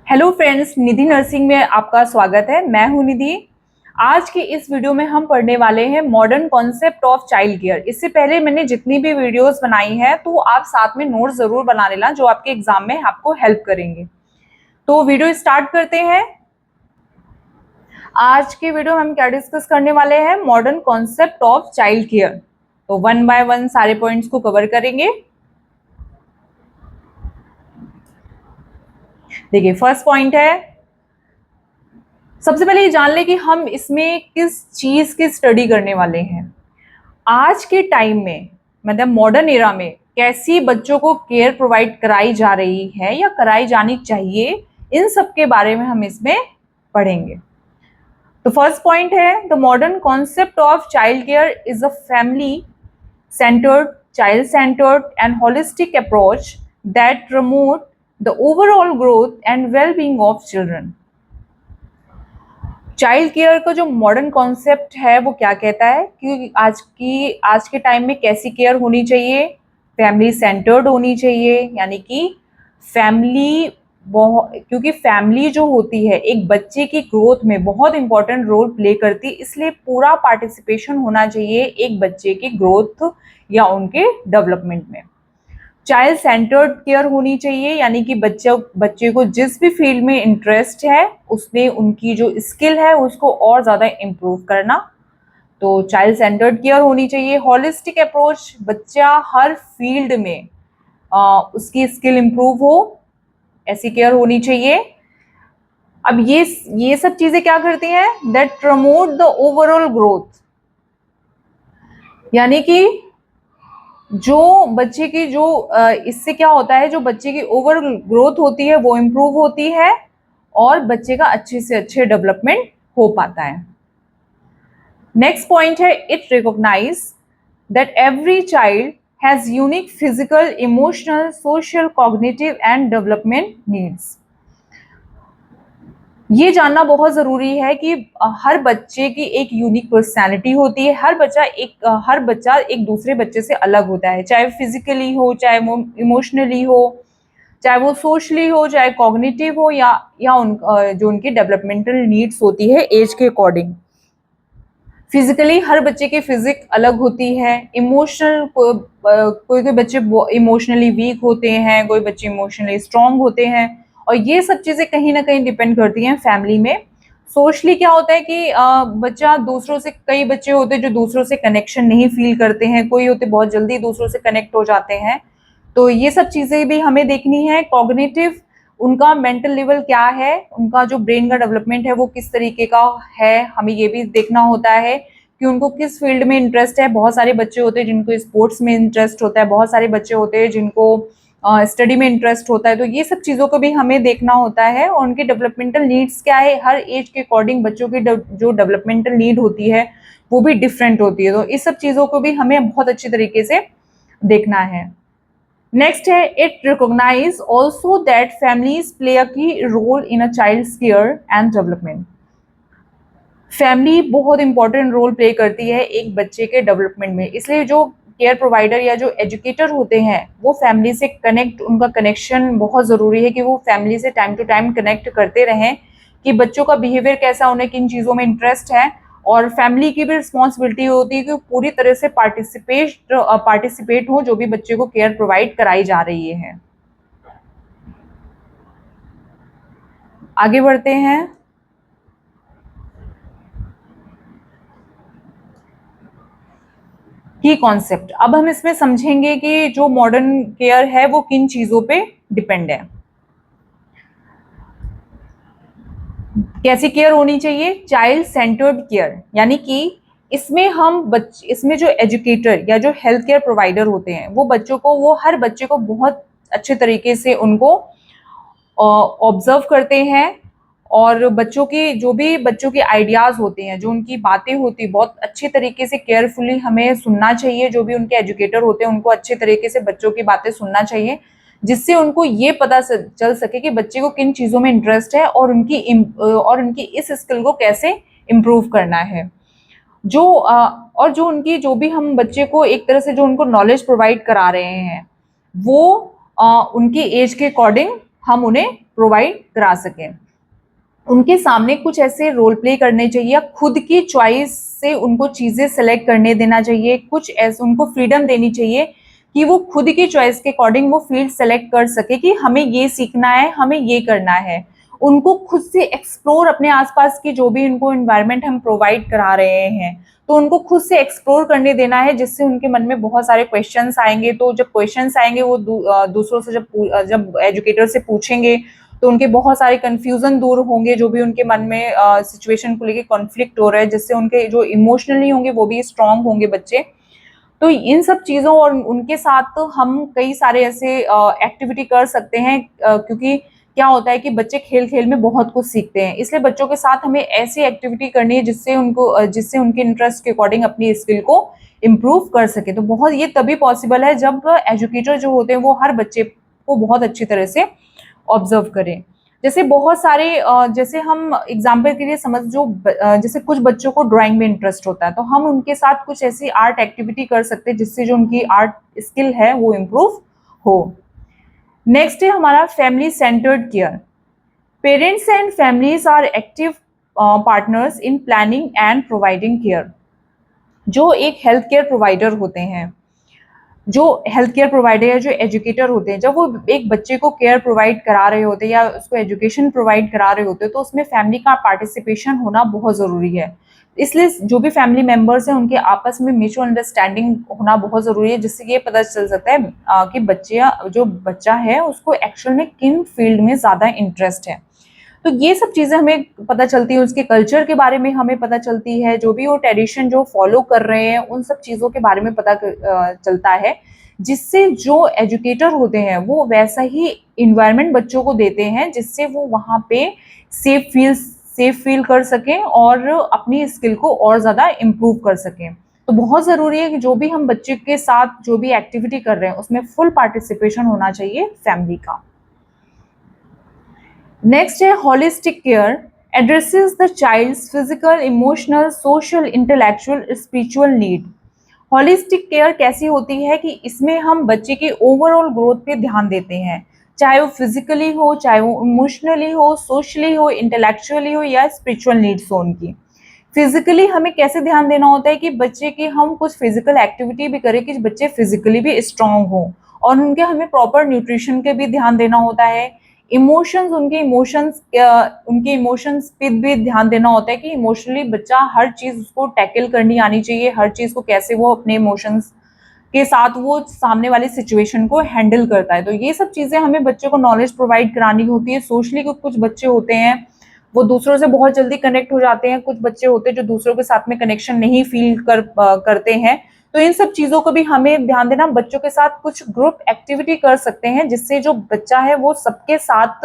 Hello friends, निधि nursing में आपका स्वागत है। मैं हूं निधि। आज के इस वीडियो में हम पढ़ने वाले हैं modern concept of child care. इससे पहले मैंने जितनी भी वीडियोस बनाई हैं तो आप साथ में नोट्स जरूर बना लेना, जो आपके एग्जाम में आपको हेल्प करेंगे। तो वीडियो स्टार्ट करते हैं। आज के वीडियो में हम क्या डिस्कस करने वाले हैं? Modern concept of child care. तो वन बाय वन सारे पॉइंट्स को कवर करेंगे। देखिए, फर्स्ट पॉइंट है, सबसे पहले ये जान ले कि हम इसमें किस चीज की स्टडी करने वाले हैं। आज के टाइम में, मतलब मॉडर्न एरा में, कैसी बच्चों को केयर प्रोवाइड कराई जा रही है या कराई जानी चाहिए, इन सब के बारे में हम इसमें पढ़ेंगे। तो फर्स्ट पॉइंट है, the modern concept of child care is a family centered, child centered and holistic approach that promote the overall growth and well-being of children. Child care का जो मॉडर्न कॉन्सेप्ट है वो क्या कहता है कि आज के टाइम में कैसी केयर होनी चाहिए? फैमिली सेंटर्ड होनी चाहिए, यानी कि फैमिली क्योंकि फैमिली जो होती है एक बच्चे की ग्रोथ में बहुत इंपॉर्टेंट रोल प्ले करती है, इसलिए पूरा पार्टिसिपेशन होना चाहिए एक बच्चे की ग्रोथ या उनके डेवलपमेंट में। चाइल्ड सेंटर्ड केयर होनी चाहिए, यानी कि बच्चे को जिस भी फील्ड में इंटरेस्ट है उसमें उनकी जो स्किल है उसको और ज़्यादा इम्प्रूव करना। तो चाइल्ड सेंटर्ड केयर होनी चाहिए। हॉलिस्टिक अप्रोच, बच्चा हर फील्ड में उसकी स्किल इम्प्रूव हो, ऐसी केयर होनी चाहिए। अब ये सब चीज़ें क्या करती हैं? That promote the overall growth, यानी कि जो बच्चे की जो इससे क्या होता है, जो बच्चे की ओवर ग्रोथ होती है वो इम्प्रूव होती है और बच्चे का अच्छे से अच्छे डेवलपमेंट हो पाता है। नेक्स्ट पॉइंट है, it recognize that every child has unique physical, emotional, social, cognitive and development needs. ये जानना बहुत ज़रूरी है कि हर बच्चे की एक यूनिक पर्सनैलिटी होती है। हर बच्चा एक दूसरे बच्चे से अलग होता है, चाहे फिजिकली हो, चाहे वो इमोशनली हो, चाहे वो सोशली हो, चाहे कॉग्निटिव हो, या जो उनकी डेवलपमेंटल नीड्स होती है एज के अकॉर्डिंग। फिजिकली हर बच्चे की फिजिक अलग होती है। इमोशनल, कोई बच्चे इमोशनली वीक होते हैं, कोई बच्चे इमोशनली स्ट्रांग होते हैं, और ये सब चीज़ें कहीं ना कहीं डिपेंड करती हैं फैमिली में। सोशली क्या होता है कि बच्चा दूसरों से, कई बच्चे होते हैं जो दूसरों से कनेक्शन नहीं फील करते हैं, कोई होते बहुत जल्दी दूसरों से कनेक्ट हो जाते हैं। तो ये सब चीज़ें भी हमें देखनी है। कॉग्निटिव, उनका मेंटल लेवल क्या है, उनका जो ब्रेन का डेवलपमेंट है वो किस तरीके का है, हमें ये भी देखना होता है कि उनको किस फील्ड में इंटरेस्ट है। बहुत सारे बच्चे होते हैं जिनको स्पोर्ट्स में इंटरेस्ट होता है, बहुत सारे बच्चे होते हैं जिनको स्टडी में इंटरेस्ट होता है। तो ये सब चीज़ों को भी हमें देखना होता है, और उनके डेवलपमेंटल नीड्स क्या है। हर एज के अकॉर्डिंग बच्चों की जो डेवलपमेंटल नीड होती है वो भी डिफरेंट होती है। तो इस सब चीज़ों को भी हमें बहुत अच्छी तरीके से देखना है। नेक्स्ट है, it recognise also that families play a key role in a child's care and development. Family बहुत इंपॉर्टेंट रोल प्ले करती है एक बच्चे के डेवलपमेंट में, इसलिए जो केयर प्रोवाइडर या जो एजुकेटर होते हैं वो फैमिली से कनेक्ट, उनका कनेक्शन बहुत ज़रूरी है कि वो फैमिली से टाइम टू टाइम कनेक्ट करते रहें कि बच्चों का बिहेवियर कैसा, उन्हें किन चीज़ों में इंटरेस्ट है। और फैमिली की भी रिस्पॉन्सिबिलिटी होती है कि पूरी तरह से पार्टिसिपेट हो जो भी बच्चे को केयर प्रोवाइड कराई जा रही है। आगे बढ़ते हैं। की कॉन्सेप्ट, अब हम इसमें समझेंगे कि जो मॉडर्न केयर है वो किन चीज़ों पे डिपेंड है। कैसी केयर होनी चाहिए? चाइल्ड सेंटर्ड केयर, यानी कि इसमें जो एजुकेटर या जो हेल्थ केयर प्रोवाइडर होते हैं वो हर बच्चे को बहुत अच्छे तरीके से उनको ऑब्जर्व करते हैं, और बच्चों के आइडियाज़ होते हैं, जो उनकी बातें होती हैं, बहुत अच्छे तरीके से केयरफुली हमें सुनना चाहिए। जो भी उनके एजुकेटर होते हैं उनको अच्छे तरीके से बच्चों की बातें सुनना चाहिए, जिससे उनको ये पता चल सके कि बच्चे को किन चीज़ों में इंटरेस्ट है और उनकी इस स्किल को कैसे इम्प्रूव करना है। और जो भी हम बच्चे को एक तरह से जो उनको नॉलेज प्रोवाइड करा रहे हैं वो उनकी एज के अकॉर्डिंग हम उन्हें प्रोवाइड करा सकें। उनके सामने कुछ ऐसे रोल प्ले करने चाहिए या खुद की चॉइस से उनको चीज़ें सेलेक्ट करने देना चाहिए, कुछ ऐसे उनको फ्रीडम देनी चाहिए कि वो खुद की चॉइस के अकॉर्डिंग वो फील्ड सेलेक्ट कर सके कि हमें ये सीखना है, हमें ये करना है। उनको खुद से एक्सप्लोर अपने आसपास की जो भी उनको एनवायरनमेंट हम प्रोवाइड करा रहे हैं, तो उनको खुद से एक्सप्लोर करने देना है, जिससे उनके मन में बहुत सारे क्वेश्चंस आएंगे। तो जब क्वेश्चंस आएंगे वो दूसरों से जब एजुकेटर से पूछेंगे तो उनके बहुत सारे कंफ्यूजन दूर होंगे, जो भी उनके मन में सिचुएशन को लेके कॉन्फ्लिक्ट हो रहा है, जिससे उनके जो इमोशनली होंगे वो भी स्ट्रांग होंगे बच्चे। तो इन सब चीज़ों और उनके साथ तो हम कई सारे ऐसे एक्टिविटी कर सकते हैं, क्योंकि क्या होता है कि बच्चे खेल-खेल में बहुत कुछ सीखते हैं। इसलिए बच्चों के साथ हमें ऐसी एक्टिविटी करनी है जिससे उनके इंटरेस्ट के अकॉर्डिंग अपनी स्किल को इम्प्रूव कर सकें। तो बहुत ये तभी पॉसिबल है जब एजुकेटर जो होते हैं वो हर बच्चे को बहुत अच्छी तरह से ऑब्जर्व करें। जैसे बहुत सारे जैसे हम एग्जाम्पल के लिए समझ जैसे कुछ बच्चों को ड्राइंग में इंटरेस्ट होता है, तो हम उनके साथ कुछ ऐसी आर्ट एक्टिविटी कर सकते हैं जिससे जो उनकी आर्ट स्किल है वो इम्प्रूव हो। नेक्स्ट है हमारा family centered care. Parents and families are active partners in planning and providing care. जो एक हेल्थ केयर प्रोवाइडर होते हैं, जो हेल्थ केयर प्रोवाइडर या जो एजुकेटर होते हैं, जब वो एक बच्चे को केयर प्रोवाइड करा रहे होते हैं या उसको एजुकेशन प्रोवाइड करा रहे होते हैं, तो उसमें फैमिली का पार्टिसिपेशन होना बहुत ज़रूरी है। इसलिए जो भी फैमिली मेंबर्स हैं उनके आपस में म्यूचुअल अंडरस्टैंडिंग होना बहुत ज़रूरी है, जिससे ये पता चल सकता है कि जो बच्चा है उसको एक्चुअल में किन फील्ड में ज़्यादा इंटरेस्ट है। तो ये सब चीज़ें हमें पता चलती है, उसके कल्चर के बारे में हमें पता चलती है, जो भी वो ट्रेडिशन जो फॉलो कर रहे हैं उन सब चीज़ों के बारे में चलता है, जिससे जो एजुकेटर होते हैं वो वैसा ही इन्वायरमेंट बच्चों को देते हैं जिससे वो वहाँ पे सेफ फील कर सकें और अपनी स्किल को और ज़्यादा इम्प्रूव कर सकें। तो बहुत ज़रूरी है कि जो भी हम बच्चे के साथ जो भी एक्टिविटी कर रहे हैं उसमें फुल पार्टिसिपेशन होना चाहिए फैमिली का। नेक्स्ट है holistic care addresses the child's physical, emotional, social, intellectual, spiritual need. Holistic care कैसी होती है कि इसमें हम बच्चे के ओवरऑल ग्रोथ पे ध्यान देते हैं, चाहे वो फिजिकली हो, चाहे वो इमोशनली हो, सोशली हो, इंटेलेक्चुअली हो या स्पिरिचुअल नीड्स हो उनकी। फिजिकली हमें कैसे ध्यान देना होता है कि बच्चे की हम कुछ फिजिकल एक्टिविटी भी करें कि बच्चे फिजिकली भी स्ट्रांग हो, और उनके हमें प्रॉपर न्यूट्रिशन के भी ध्यान देना होता है। उनके इमोशंस पे भी ध्यान देना होता है कि इमोशनली बच्चा हर चीज़ उसको टैकल करनी आनी चाहिए, हर चीज़ को कैसे वो अपने इमोशंस के साथ वो सामने वाली सिचुएशन को हैंडल करता है। तो ये सब चीज़ें हमें बच्चे को नॉलेज प्रोवाइड करानी होती है। सोशली कुछ बच्चे होते हैं वो दूसरों से बहुत जल्दी कनेक्ट हो जाते हैं, कुछ बच्चे होते हैं जो दूसरों के साथ में कनेक्शन नहीं करते हैं। तो इन सब चीज़ों को भी हमें ध्यान देना, बच्चों के साथ कुछ ग्रुप एक्टिविटी कर सकते हैं जिससे जो बच्चा है वो सबके साथ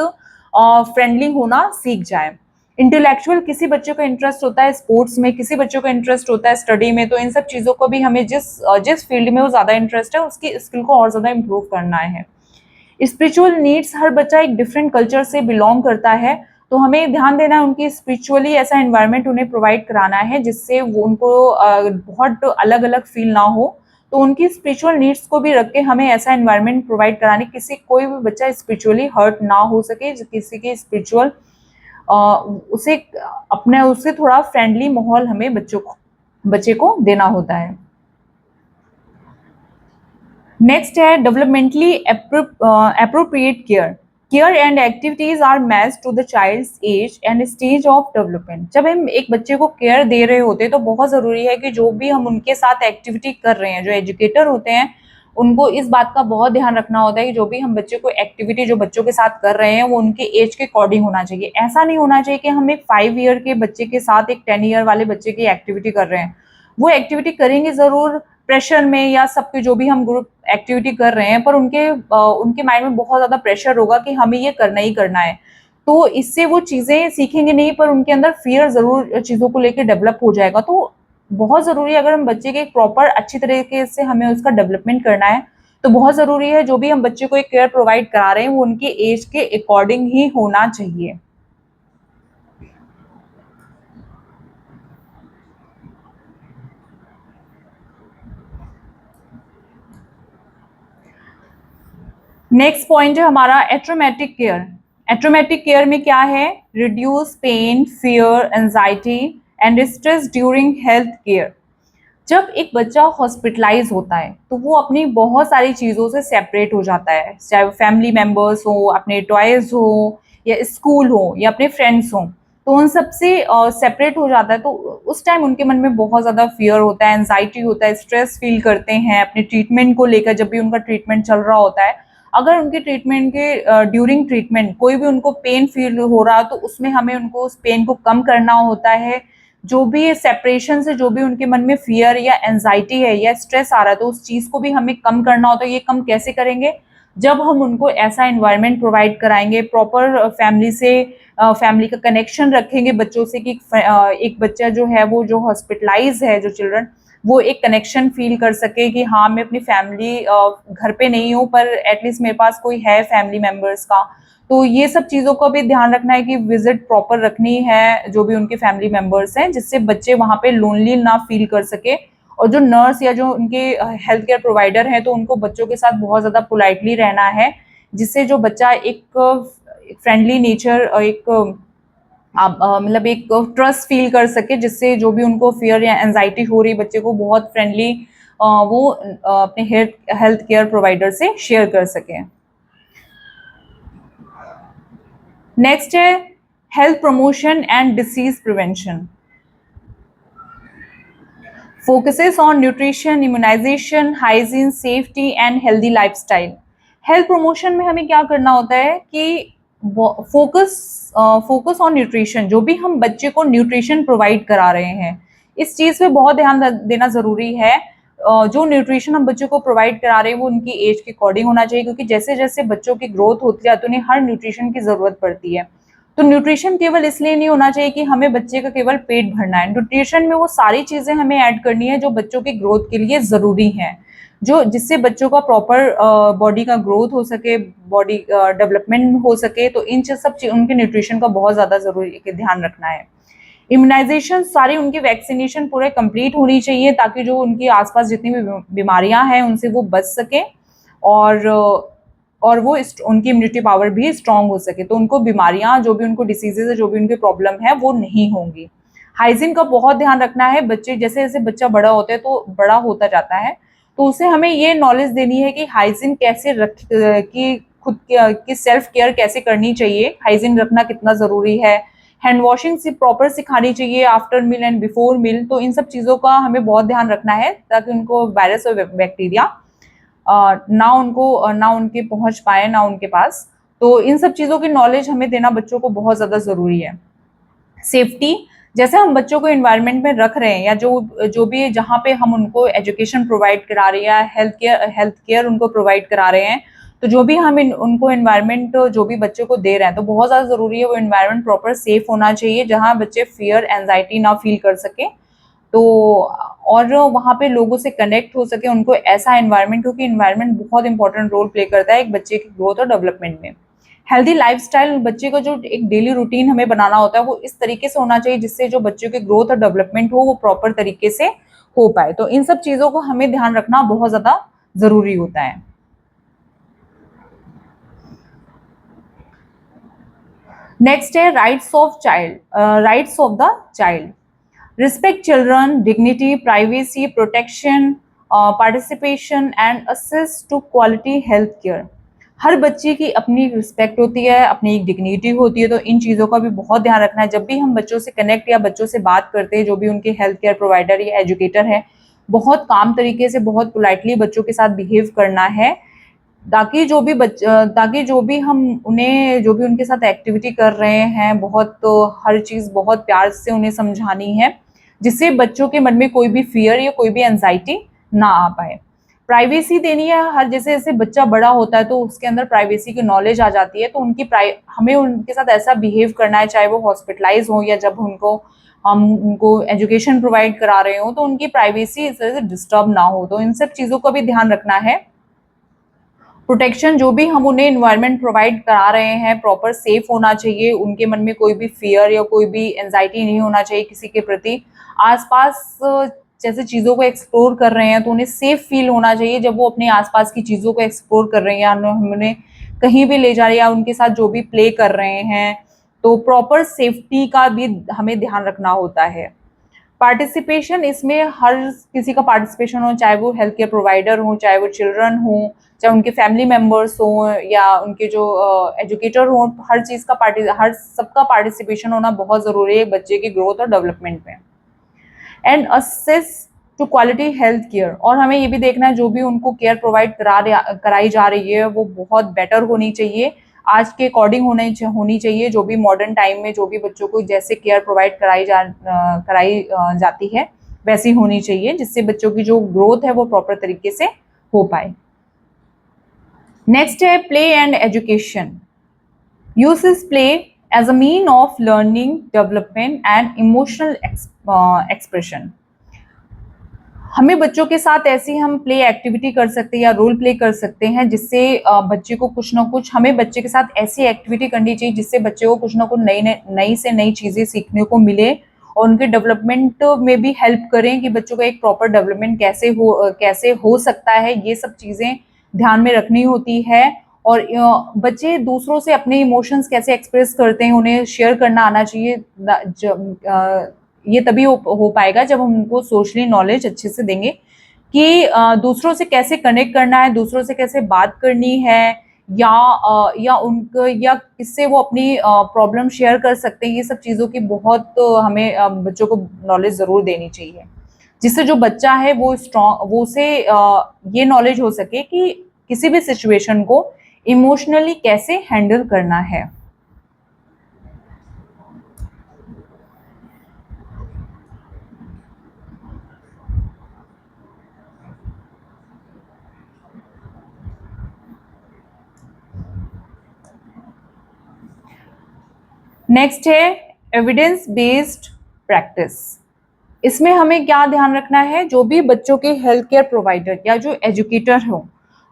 फ्रेंडली होना सीख जाए। इंटेलेक्चुअल किसी बच्चे को इंटरेस्ट होता है स्पोर्ट्स में, किसी बच्चे को इंटरेस्ट होता है स्टडी में, तो इन सब चीज़ों को भी हमें जिस फील्ड में वो ज़्यादा इंटरेस्ट है उसकी स्किल को और ज़्यादा इम्प्रूव करना है। स्पिरिचुअल नीड्स, हर बच्चा एक डिफरेंट कल्चर से बिलोंग करता है, तो हमें ध्यान देना है उनकी स्पिरिचुअली ऐसा एनवायरनमेंट उन्हें प्रोवाइड कराना है जिससे वो उनको बहुत अलग अलग फील ना हो। तो उनकी स्पिरिचुअल नीड्स को भी रख के हमें ऐसा एनवायरनमेंट प्रोवाइड कराने, कोई भी बच्चा स्पिरिचुअली हर्ट ना हो सके, किसी की स्पिरिचुअल उसे अपने उससे थोड़ा फ्रेंडली माहौल हमें बच्चे को देना होता है। नेक्स्ट है डेवलपमेंटली appropriate केयर। Care and activities are match to the child's age and stage of development. जब हम एक बच्चे को केयर दे रहे होते हैं तो बहुत ज़रूरी है कि जो भी हम उनके साथ एक्टिविटी कर रहे हैं, जो एजुकेटर होते हैं उनको इस बात का बहुत ध्यान रखना होता है कि जो भी हम बच्चे को एक्टिविटी जो बच्चों के साथ कर रहे हैं वो उनके एज के अकॉर्डिंग होना चाहिए। ऐसा नहीं होना चाहिए कि हम एक 5 ईयर के बच्चे के साथ एक 10 ईयर वाले बच्चे की एक्टिविटी कर रहे हैं। वो एक्टिविटी करेंगे ज़रूर प्रेशर में, या सबके जो भी हम ग्रुप एक्टिविटी कर रहे हैं, पर उनके माइंड में बहुत ज़्यादा प्रेशर होगा कि हमें ये करना ही करना है। तो इससे वो चीज़ें सीखेंगे नहीं, पर उनके अंदर फ़ियर ज़रूर चीज़ों को लेके डेवलप हो जाएगा। तो बहुत ज़रूरी है, अगर हम बच्चे के एक प्रॉपर अच्छी तरीके से हमें उसका डेवलपमेंट करना है, तो बहुत ज़रूरी है जो भी हम बच्चे को एक केयर प्रोवाइड करा रहे हैं वो उनके एज के अकॉर्डिंग ही होना चाहिए। नेक्स्ट पॉइंट है हमारा एट्रोमेटिक केयर। एट्रोमेटिक केयर में क्या है? Reduce pain, fear, anxiety and stress during health care. जब एक बच्चा हॉस्पिटलाइज होता है तो वो अपनी बहुत सारी चीज़ों से सेपरेट हो जाता है, चाहे वो फैमिली मेम्बर्स हो, अपने टॉयज हो, या स्कूल हो, या अपने फ्रेंड्स हो, तो उन सब से सेपरेट हो जाता है। तो उस टाइम उनके मन में बहुत ज़्यादा फियर होता है, एंजाइटी होता है, स्ट्रेस फील करते हैं अपने ट्रीटमेंट को लेकर। जब भी उनका ट्रीटमेंट चल रहा होता है, अगर उनके ट्रीटमेंट के ड्यूरिंग ट्रीटमेंट कोई भी उनको पेन फील हो रहा है, तो उसमें हमें उनको उस पेन को कम करना होता है। जो भी सेपरेशन से जो भी उनके मन में फियर या एंजाइटी है या स्ट्रेस आ रहा है, तो उस चीज़ को भी हमें कम करना होता है। ये कम कैसे करेंगे? जब हम उनको ऐसा एनवायरनमेंट प्रोवाइड कराएंगे, प्रॉपर फैमिली से फैमिली का कनेक्शन रखेंगे बच्चों से, कि एक बच्चा जो है वो जो हॉस्पिटलाइज है, जो चिल्ड्रन, वो एक कनेक्शन फील कर सके कि हाँ, मैं अपनी फैमिली घर पे नहीं हूँ, पर एटलीस्ट मेरे पास कोई है फैमिली मेम्बर्स का। तो ये सब चीज़ों का भी ध्यान रखना है कि विजिट प्रॉपर रखनी है जो भी उनके फैमिली मेंबर्स हैं, जिससे बच्चे वहाँ पे लोनली ना फील कर सके। और जो नर्स या जो उनके हेल्थ केयर प्रोवाइडर हैं, तो उनको बच्चों के साथ बहुत ज़्यादा पोलाइटली रहना है, जिससे जो बच्चा एक फ्रेंडली नेचर, एक मतलब एक ट्रस्ट फील कर सके, जिससे जो भी उनको फियर या एंजाइटी हो रही बच्चे को, बहुत फ्रेंडली वो अपने हेल्थ केयर प्रोवाइडर से शेयर कर सकें। नेक्स्ट है health promotion and disease prevention. Focuses on nutrition, immunization, hygiene, safety and healthy lifestyle. Health promotion में हमें क्या करना होता है कि फोकस ऑन न्यूट्रिशन, जो भी हम बच्चे को न्यूट्रिशन प्रोवाइड करा रहे हैं, इस चीज़ पे बहुत ध्यान देना ज़रूरी है। जो न्यूट्रिशन हम बच्चों को प्रोवाइड करा रहे हैं वो उनकी एज के अकॉर्डिंग होना चाहिए, क्योंकि जैसे जैसे बच्चों की ग्रोथ होती जाती है उन्हें हर न्यूट्रिशन की ज़रूरत पड़ती है। तो न्यूट्रिशन केवल इसलिए नहीं होना चाहिए कि हमें बच्चे का केवल पेट भरना है। न्यूट्रिशन में वो सारी चीज़ें हमें ऐड करनी है जो बच्चों की ग्रोथ के लिए ज़रूरी हैं, जो जिससे बच्चों का प्रॉपर बॉडी का ग्रोथ हो सके, बॉडी डेवलपमेंट हो सके। तो इन सब उनके न्यूट्रिशन का बहुत ज़्यादा ज़रूरी ध्यान रखना है। इम्यूनाइजेशन, सारी उनकी वैक्सीनेशन पूरे कंप्लीट होनी चाहिए, ताकि जो उनकी आसपास जितनी भी बीमारियां हैं उनसे वो बच सके, और वो उनकी इम्यूनिटी पावर भी स्ट्रांग हो सके। तो उनको बीमारियां, जो भी उनको डिसीजेज है, जो भी उनके प्रॉब्लम है, वो नहीं होंगी। हाइजीन का बहुत ध्यान रखना है। बच्चे जैसे जैसे बच्चा बड़ा होता है तो बड़ा होता जाता है, तो उसे हमें ये नॉलेज देनी है कि हाइजीन कैसे कि खुद की सेल्फ केयर कैसे करनी चाहिए, हाइजीन रखना कितना ज़रूरी है। हैंड वॉशिंग से प्रॉपर सिखानी चाहिए after meal and before meal. तो इन सब चीज़ों का हमें बहुत ध्यान रखना है, ताकि उनको वायरस और बैक्टीरिया ना उनके पहुंच पाए, ना उनके पास। तो इन सब चीज़ों की नॉलेज हमें देना बच्चों को बहुत ज़्यादा ज़रूरी है। सेफ्टी, जैसे हम बच्चों को इन्वायरमेंट में रख रहे हैं, या जो भी जहाँ पे हम उनको एजुकेशन प्रोवाइड करा रहे हैं या हेल्थ केयर उनको प्रोवाइड करा रहे हैं, तो जो भी हम उनको इन्वायरमेंट जो भी बच्चों को दे रहे हैं, तो बहुत ज़्यादा ज़रूरी है वो इन्वायरमेंट प्रॉपर सेफ होना चाहिए, जहाँ बच्चे फियर एंजाइटी ना फील कर सके। तो और वहाँ पे लोगों से कनेक्ट हो सके, उनको ऐसा एनवायरनमेंट, क्योंकि एनवायरनमेंट बहुत इंपॉर्टेंट रोल प्ले करता है एक बच्चे की ग्रोथ और डेवलपमेंट में। हेल्दी लाइफस्टाइल, बच्चे का जो एक डेली रूटीन हमें बनाना होता है वो इस तरीके से होना चाहिए जिससे जो बच्चों की ग्रोथ और डेवलपमेंट हो वो प्रॉपर तरीके से हो पाए। तो इन सब चीज़ों को हमें ध्यान रखना बहुत ज़्यादा ज़रूरी होता है। नेक्स्ट है rights of the child. Respect children, dignity, privacy, protection, participation and access to quality health care। हर बच्चे की अपनी रिस्पेक्ट होती है, अपनी एक डिग्निटी होती है, तो इन चीज़ों का भी बहुत ध्यान रखना है। जब भी हम बच्चों से कनेक्ट या बच्चों से बात करते हैं, जो भी उनके हेल्थ केयर प्रोवाइडर या एजुकेटर है, बहुत काम तरीके से, बहुत पोलाइटली बच्चों के साथ बिहेव करना है, ताकि जो भी हम उन्हें, जो भी उनके साथ एक्टिविटी कर रहे हैं, बहुत तो हर चीज़ बहुत प्यार से उन्हें समझानी है, जिससे बच्चों के मन में कोई भी फियर या कोई भी एंजाइटी ना आ पाए। प्राइवेसी देनी है, हर जैसे जैसे बच्चा बड़ा होता है तो उसके अंदर प्राइवेसी की नॉलेज आ जाती है, तो हमें उनके साथ ऐसा बिहेव करना है, चाहे वो हॉस्पिटलाइज हो या जब हम उनको एजुकेशन प्रोवाइड करा रहे हो, तो उनकी प्राइवेसी इस तरह से डिस्टर्ब ना हो। तो इन सब चीज़ों का भी ध्यान रखना है। प्रोटेक्शन, जो भी हम उन्हें इन्वायरमेंट प्रोवाइड करा रहे हैं प्रॉपर सेफ होना चाहिए, उनके मन में कोई भी फियर या कोई भी एंजाइटी नहीं होना चाहिए किसी के प्रति। आसपास जैसे चीज़ों को एक्सप्लोर कर रहे हैं तो उन्हें सेफ फील होना चाहिए जब वो अपने आसपास की चीज़ों को एक्सप्लोर कर रहे हैं, या हम उन्हें कहीं भी ले जा रहे हैं या उनके साथ जो भी प्ले कर रहे हैं, तो प्रॉपर सेफ्टी का भी हमें ध्यान रखना होता है। पार्टिसिपेशन, इसमें हर किसी का पार्टिसिपेशन हो, चाहे वो हेल्थ केयर प्रोवाइडर हो, चाहे वो चिल्ड्रन हो, चाहे उनके फैमिली मेंबर्स हो या उनके जो एजुकेटर हो, हर सबका पार्टिसिपेशन होना बहुत ज़रूरी है बच्चे की ग्रोथ और डेवलपमेंट में। And access to quality health care, और हमें ये भी देखना है जो भी उनको केयर प्रोवाइड कराई जा रही है वो बहुत बेटर होनी चाहिए, आज के अकॉर्डिंग होनी चाहिए। जो भी मॉडर्न टाइम में जो भी बच्चों को जैसे केयर प्रोवाइड कराई जाती है वैसी होनी चाहिए, जिससे बच्चों की जो ग्रोथ है वो प्रॉपर तरीके से हो पाए। नेक्स्ट है play and education. uses play as a mean of learning, development and emotional expression। हमें बच्चों के साथ ऐसी हम प्ले एक्टिविटी कर सकते हैं या रोल प्ले कर सकते हैं जिससे बच्चे को कुछ ना कुछ, हमें बच्चे के साथ ऐसी एक्टिविटी करनी चाहिए जिससे बच्चे को कुछ ना कुछ नई से नई चीज़ें सीखने को मिले और उनके डेवलपमेंट में भी हेल्प करें कि बच्चों का एक प्रॉपर डेवलपमेंट कैसे हो सकता है, ये सब चीज़ें ध्यान में रखनी होती है। और बच्चे दूसरों से अपने इमोशंस कैसे एक्सप्रेस करते हैं उन्हें शेयर करना आना चाहिए। ये तभी हो पाएगा जब हम उनको सोशली नॉलेज अच्छे से देंगे कि दूसरों से कैसे कनेक्ट करना है, दूसरों से कैसे बात करनी है, या किससे वो अपनी प्रॉब्लम शेयर कर सकते हैं। ये सब चीज़ों की बहुत हमें बच्चों को नॉलेज ज़रूर देनी चाहिए, जिससे जो बच्चा है वो उसे ये नॉलेज हो सके कि किसी भी सिचुएशन को इमोशनली कैसे हैंडल करना है। नेक्स्ट है एविडेंस बेस्ड प्रैक्टिस। इसमें हमें क्या ध्यान रखना है, जो भी बच्चों के हेल्थ केयर प्रोवाइडर या जो एजुकेटर हो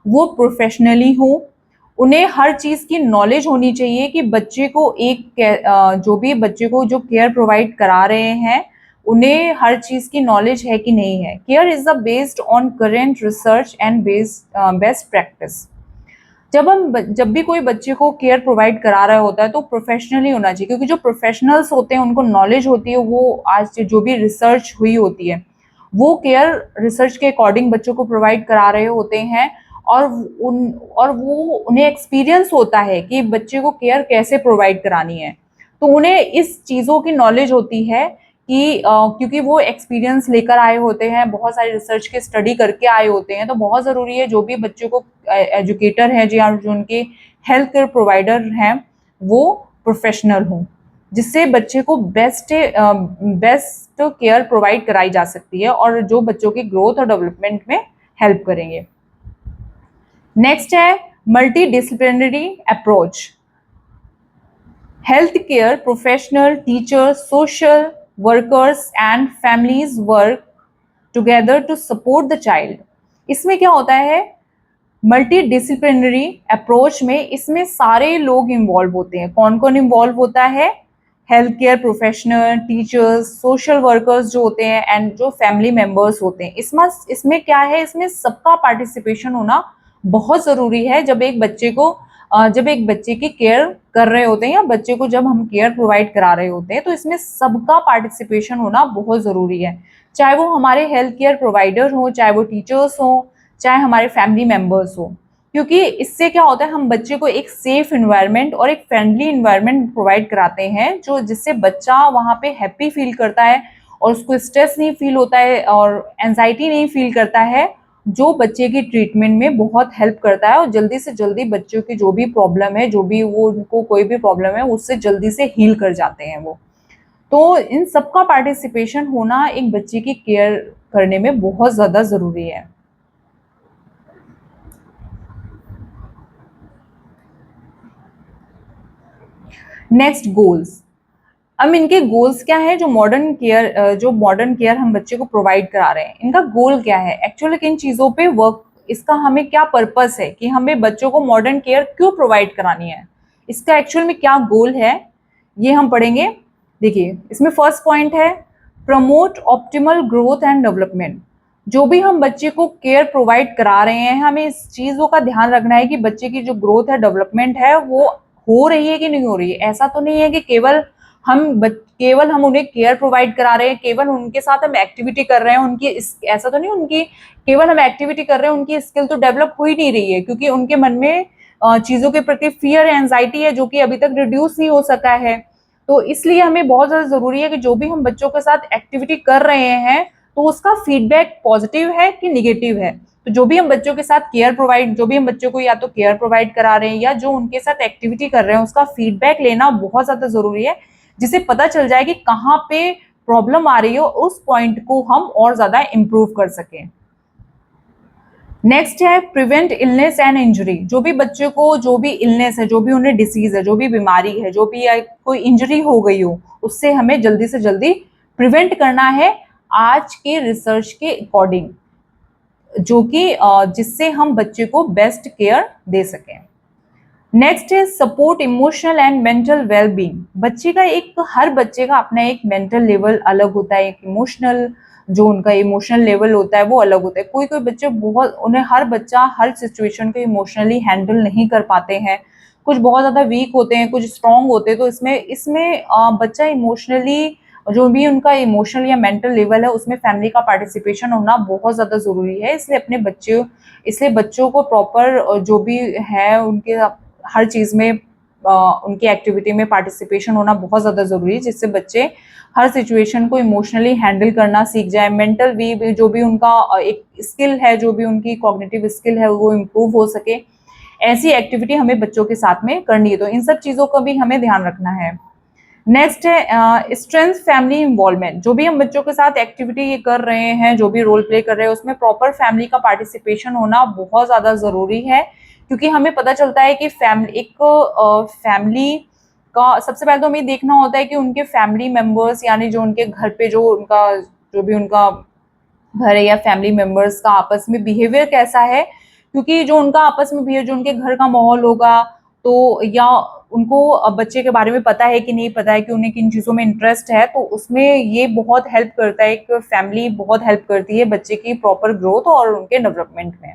वो प्रोफेशनली हो, उन्हें हर चीज़ की नॉलेज होनी चाहिए कि बच्चे को जो भी बच्चे को जो केयर प्रोवाइड करा रहे हैं उन्हें हर चीज़ की नॉलेज है कि नहीं है। Care is the based on current research and best practice. जब भी कोई बच्चे को केयर प्रोवाइड करा रहा होता है तो प्रोफेशनली होना चाहिए, क्योंकि जो प्रोफेशनल्स होते हैं उनको नॉलेज होती है, वो आज जो भी रिसर्च हुई होती है वो केयर रिसर्च के अकॉर्डिंग बच्चों को प्रोवाइड करा रहे होते हैं। और वो उन्हें एक्सपीरियंस होता है कि बच्चे को केयर कैसे प्रोवाइड करानी है, तो उन्हें इस चीज़ों की नॉलेज होती है कि क्योंकि वो एक्सपीरियंस लेकर आए होते हैं, बहुत सारी रिसर्च के स्टडी करके आए होते हैं, तो बहुत ज़रूरी है जो भी बच्चों को एजुकेटर है या जो उनके हेल्थ केयर प्रोवाइडर हैं वो प्रोफेशनल हों, जिससे बच्चे को बेस्ट केयर प्रोवाइड कराई जा सकती है और जो बच्चों की ग्रोथ और डेवलपमेंट में हेल्प करेंगे। नेक्स्ट है multidisciplinary approach. Health care professional, teachers, social workers and families work together to support the child. इसमें क्या होता है, मल्टी डिसिप्लिनरी अप्रोच में इसमें सारे लोग इन्वॉल्व होते हैं। कौन कौन इन्वॉल्व होता है, health care professional, teachers, social workers जो होते हैं एंड जो फैमिली मेंबर्स होते हैं। इसमें क्या है, इसमें सबका पार्टिसिपेशन होना बहुत ज़रूरी है। जब एक बच्चे की केयर कर रहे होते हैं या बच्चे को जब हम केयर प्रोवाइड करा रहे होते हैं तो इसमें सबका पार्टिसिपेशन होना बहुत ज़रूरी है, चाहे वो हमारे हेल्थ केयर प्रोवाइडर हो, चाहे वो टीचर्स हो, चाहे हमारे फैमिली मेंबर्स हो। क्योंकि इससे क्या होता है, हम बच्चे को एक सेफ इन्वायरमेंट और एक फ्रेंडली इन्वायरमेंट प्रोवाइड कराते हैं जो जिससे बच्चा वहाँ पे हैप्पी फील करता है और उसको स्ट्रेस नहीं फील होता है और एंजाइटी नहीं फील करता है, जो बच्चे की ट्रीटमेंट में बहुत हेल्प करता है और जल्दी से जल्दी बच्चों की जो भी प्रॉब्लम है, जो भी वो उनको कोई भी प्रॉब्लम है उससे जल्दी से हील कर जाते हैं वो। तो इन सबका पार्टिसिपेशन होना एक बच्चे की केयर करने में बहुत ज़्यादा ज़रूरी है। Next goals. अब इनके गोल्स क्या है, जो मॉडर्न केयर हम बच्चे को प्रोवाइड करा रहे हैं, इनका गोल क्या है, एक्चुअली किन चीज़ों पे वर्क, इसका हमें क्या पर्पस है कि हमें बच्चों को मॉडर्न केयर क्यों प्रोवाइड करानी है, इसका एक्चुअल में क्या गोल है, ये हम पढ़ेंगे। देखिए इसमें फर्स्ट पॉइंट है promote optimal growth and development. जो भी हम बच्चे को केयर प्रोवाइड करा रहे हैं, हमें इस चीज़ों का ध्यान रखना है कि बच्चे की जो ग्रोथ है, डेवलपमेंट है, वो हो रही है कि नहीं हो रही है। ऐसा तो नहीं है कि केवल हम उन्हें केयर प्रोवाइड करा रहे हैं, केवल उनके साथ हम एक्टिविटी कर रहे हैं, उनकी ऐसा तो नहीं उनकी केवल हम एक्टिविटी कर रहे हैं, उनकी स्किल तो डेवलप हो ही नहीं रही है, क्योंकि उनके मन में चीज़ों के प्रति फियर, एंजाइटी है, जो कि अभी तक रिड्यूस नहीं हो सका है। तो इसलिए हमें बहुत ज़्यादा ज़रूरी है कि जो भी हम बच्चों के साथ एक्टिविटी कर रहे हैं, तो उसका फीडबैक पॉजिटिव है कि निगेटिव है। तो जो भी हम बच्चों के साथ जो भी हम बच्चों को या तो केयर प्रोवाइड करा रहे हैं या जो उनके साथ एक्टिविटी कर रहे हैं, उसका फीडबैक लेना बहुत ज़्यादा ज़रूरी है, जिससे पता चल जाए कि कहाँ पे प्रॉब्लम आ रही है, उस पॉइंट को हम और ज़्यादा इम्प्रूव कर सकें। नेक्स्ट है प्रिवेंट इलनेस एंड इंजरी। जो भी बच्चे को जो भी इलनेस है, जो भी उन्हें डिसीज है, जो भी बीमारी है, जो भी कोई इंजरी हो गई हो, उससे हमें जल्दी से जल्दी प्रिवेंट करना है आज के रिसर्च के अकॉर्डिंग, जो कि जिससे हम बच्चे को बेस्ट केयर दे सकें। नेक्स्ट है support emotional and mental wellbeing. बच्चे का हर बच्चे का अपना एक मेंटल लेवल अलग होता है, एक इमोशनल जो उनका इमोशनल लेवल होता है वो अलग होता है। कोई कोई बच्चे बहुत उन्हें हर बच्चा हर सिचुएशन को इमोशनली हैंडल नहीं कर पाते हैं, कुछ बहुत ज़्यादा वीक होते हैं, कुछ स्ट्रांग होते हैं। तो इसमें इसमें बच्चा इमोशनली जो भी उनका इमोशनल या मेंटल लेवल है, उसमें फैमिली का पार्टिसिपेशन होना बहुत ज़्यादा ज़रूरी है। इसलिए बच्चों को प्रॉपर जो भी है उनके हर चीज़ में उनकी एक्टिविटी में पार्टिसिपेशन होना बहुत ज़्यादा ज़रूरी है, जिससे बच्चे हर सिचुएशन को इमोशनली हैंडल करना सीख जाए। मेंटल भी जो भी उनका एक स्किल है, जो भी उनकी कॉग्निटिव स्किल है, वो इम्प्रूव हो सके। ऐसी एक्टिविटी हमें बच्चों के साथ में करनी है, तो इन सब चीज़ों का भी हमें ध्यान रखना है। नेक्स्ट है स्ट्रेंथ फैमिली इन्वॉल्वमेंट। जो भी हम बच्चों के साथ एक्टिविटी ये कर रहे हैं, जो भी रोल प्ले कर रहे हैं, उसमें प्रॉपर फैमिली का पार्टिसिपेशन होना बहुत ज़्यादा ज़रूरी है, क्योंकि हमें पता चलता है कि फैमिली का सबसे पहले तो हमें देखना होता है कि उनके फैमिली मेंबर्स, यानी जो उनके घर पे जो भी उनका घर है या फैमिली मेंबर्स का आपस में बिहेवियर कैसा है, क्योंकि जो उनका आपस में बिहेवियर, जो उनके घर का माहौल होगा, तो या उनको बच्चे के बारे में पता है कि नहीं पता है, कि उन्हें किन चीज़ों में इंटरेस्ट है, तो उसमें ये बहुत हेल्प करता है। एक फैमिली बहुत हेल्प करती है बच्चे की प्रॉपर ग्रोथ और उनके डेवलपमेंट में।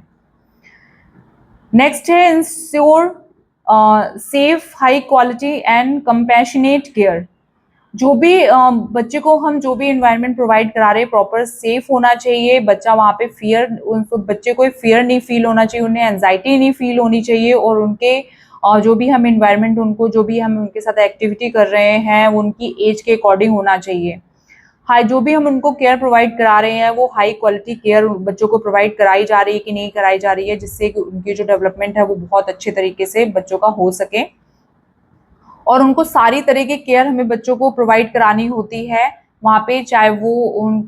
नेक्स्ट है ensure safe high quality and compassionate care. जो भी बच्चे को हम जो भी इन्वायरमेंट प्रोवाइड करा रहे हैं, प्रॉपर सेफ होना चाहिए। बच्चा वहाँ पे बच्चे को फियर नहीं फील होना चाहिए, उन्हें एंजाइटी नहीं फील होनी चाहिए, और उनके जो भी हम इन्वायरमेंट उनको जो भी हम उनके साथ एक्टिविटी कर रहे हैं, उनकी एज के अकॉर्डिंग होना चाहिए। हाई जो भी हम उनको केयर प्रोवाइड करा रहे हैं, वो हाई क्वालिटी केयर बच्चों को प्रोवाइड कराई जा रही है कि नहीं कराई जा रही है, जिससे कि उनकी जो डेवलपमेंट है वो बहुत अच्छे तरीके से बच्चों का हो सके। और उनको सारी तरह की केयर हमें बच्चों को प्रोवाइड करानी होती है वहाँ पे, चाहे वो उन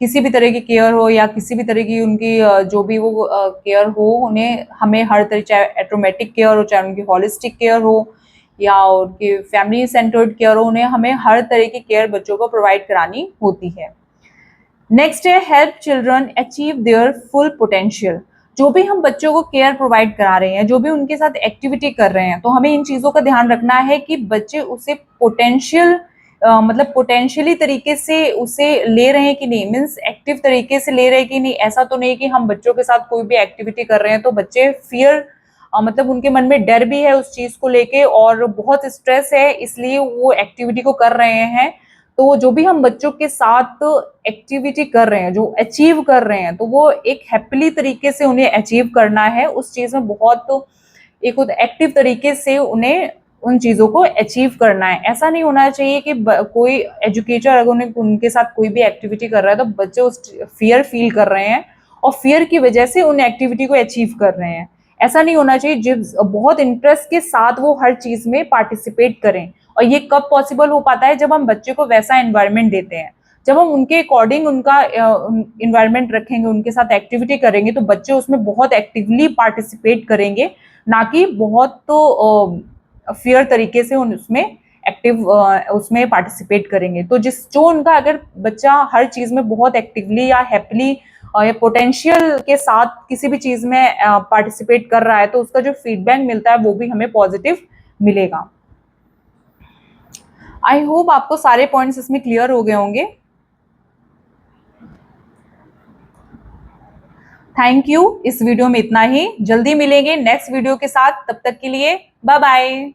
किसी भी तरह की केयर हो या किसी भी तरह की उनकी जो भी वो केयर हो, उन्हें हमें हर तरह, चाहे ऑटोमेटिक केयर हो, चाहे उनकी होलिस्टिक केयर हो या उनकी फैमिली सेंटर्ड केयर हो, उन्हें हमें हर तरह की केयर बच्चों को प्रोवाइड करानी होती है। नेक्स्ट है help children achieve their full potential. जो भी हम बच्चों को केयर प्रोवाइड करा रहे हैं, जो भी उनके साथ एक्टिविटी कर रहे हैं, तो हमें इन चीज़ों का ध्यान रखना है कि बच्चे उसे मतलब पोटेंशियली तरीके से उसे ले रहे हैं कि नहीं, मीन्स एक्टिव तरीके से ले रहे हैं कि नहीं। ऐसा तो नहीं कि हम बच्चों के साथ कोई भी एक्टिविटी कर रहे हैं तो बच्चे मतलब उनके मन में डर भी है उस चीज़ को लेके और बहुत स्ट्रेस है, इसलिए वो एक्टिविटी को कर रहे हैं। तो जो भी हम बच्चों के साथ एक्टिविटी कर रहे हैं, जो अचीव कर रहे हैं, तो वो एक हैप्पीली तरीके से उन्हें अचीव करना है। उस चीज़ में बहुत एक एक्टिव तरीके से उन्हें उन चीज़ों को अचीव करना है। ऐसा नहीं होना चाहिए कि कोई एजुकेटर अगर उनके साथ कोई भी एक्टिविटी कर रहा है तो बच्चे उस फियर फील कर रहे हैं और फियर की वजह से उन एक्टिविटी को अचीव कर रहे हैं। ऐसा नहीं होना चाहिए। जिस बहुत इंटरेस्ट के साथ वो हर चीज़ में पार्टिसिपेट करें। और ये कब पॉसिबल हो पाता है, जब हम बच्चे को वैसा एनवायरनमेंट देते हैं, जब हम उनके अकॉर्डिंग उनका इन्वायरमेंट रखेंगे, उनके साथ एक्टिविटी करेंगे, तो बच्चे उसमें बहुत एक्टिवली पार्टिसिपेट करेंगे, ना कि बहुत फियर तरीके से उसमें पार्टिसिपेट करेंगे। तो जो उनका अगर बच्चा हर चीज में बहुत एक्टिवली या हैप्पीली या पोटेंशियल के साथ किसी भी चीज में पार्टिसिपेट कर रहा है, तो उसका जो फीडबैक मिलता है वो भी हमें पॉजिटिव मिलेगा। आई होप आपको सारे पॉइंट्स इसमें क्लियर हो गए होंगे। Thank you. इस वीडियो में इतना ही। जल्दी मिलेंगे नेक्स्ट वीडियो के साथ। तब तक के लिए बाय बाय।